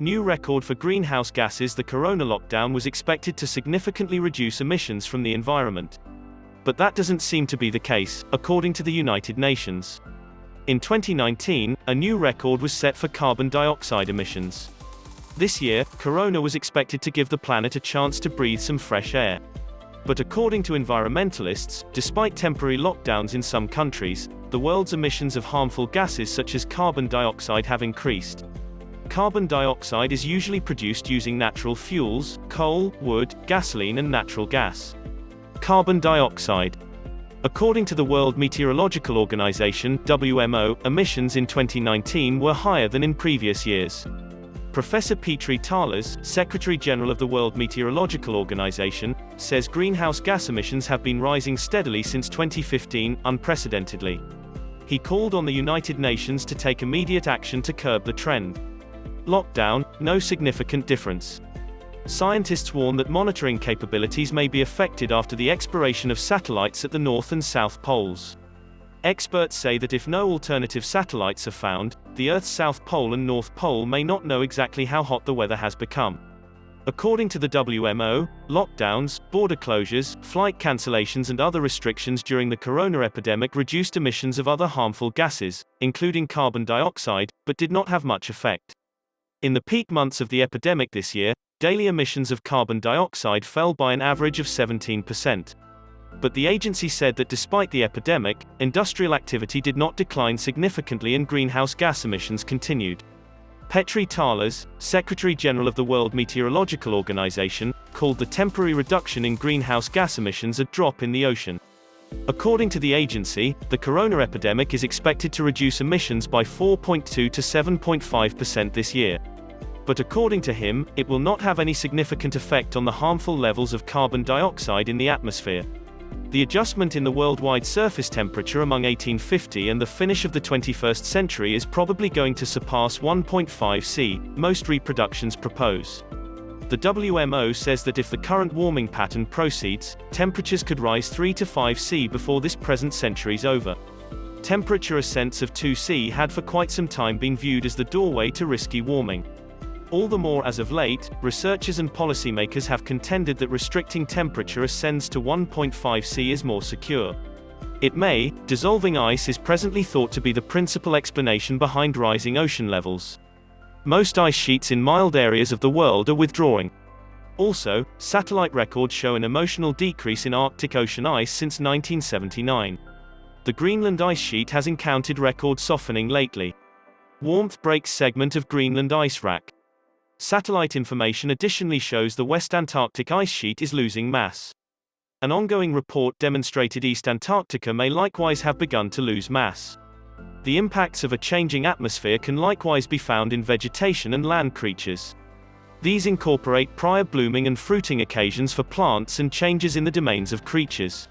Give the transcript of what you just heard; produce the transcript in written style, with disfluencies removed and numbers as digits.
New record for greenhouse gases. The corona lockdown was expected to significantly reduce emissions from the environment. But that doesn't seem to be the case, according to the United Nations. In 2019, a new record was set for carbon dioxide emissions. This year, corona was expected to give the planet a chance to breathe some fresh air. But according to environmentalists, despite temporary lockdowns in some countries, the world's emissions of harmful gases such as carbon dioxide have increased. Carbon dioxide is usually produced using natural fuels, coal, wood, gasoline and natural gas. Carbon dioxide. According to the World Meteorological Organization, WMO, emissions in 2019 were higher than in previous years. Professor Petri Talas, Secretary General of the World Meteorological Organization, says greenhouse gas emissions have been rising steadily since 2015, unprecedentedly. He called on the United Nations to take immediate action to curb the trend. Lockdown, no significant difference. Scientists warn that monitoring capabilities may be affected after the expiration of satellites at the North and South Poles. Experts say that if no alternative satellites are found, the Earth's South Pole and North Pole may not know exactly how hot the weather has become. According to the WMO, lockdowns, border closures, flight cancellations and other restrictions during the corona epidemic reduced emissions of other harmful gases, including carbon dioxide, but did not have much effect. In the peak months of the epidemic this year, daily emissions of carbon dioxide fell by an average of 17%. But the agency said that despite the epidemic, industrial activity did not decline significantly and greenhouse gas emissions continued. Petri Talas, Secretary General of the World Meteorological Organization, called the temporary reduction in greenhouse gas emissions a drop in the ocean. According to the agency, the corona epidemic is expected to reduce emissions by 4.2 to 7.5% this year. But according to him, it will not have any significant effect on the harmful levels of carbon dioxide in the atmosphere. The adjustment in the worldwide surface temperature among 1850 and the finish of the 21st century is probably going to surpass 1.5 C, most reproductions propose. The WMO says that if the current warming pattern proceeds, temperatures could rise 3 to 5 C before this present century's over. Temperature ascents of 2 C had for quite some time been viewed as the doorway to risky warming. All the more as of late, researchers and policymakers have contended that restricting temperature ascends to 1.5 C is more secure. It may. Dissolving ice is presently thought to be the principal explanation behind rising ocean levels. Most ice sheets in mild areas of the world are withdrawing. Also, satellite records show an emotional decrease in Arctic Ocean ice since 1979. The Greenland ice sheet has encountered record softening lately. Warmth breaks segment of Greenland ice rack. Satellite information additionally shows the West Antarctic ice sheet is losing mass. An ongoing report demonstrated East Antarctica may likewise have begun to lose mass. The impacts of a changing atmosphere can likewise be found in vegetation and land creatures. These incorporate prior blooming and fruiting occasions for plants and changes in the domains of creatures.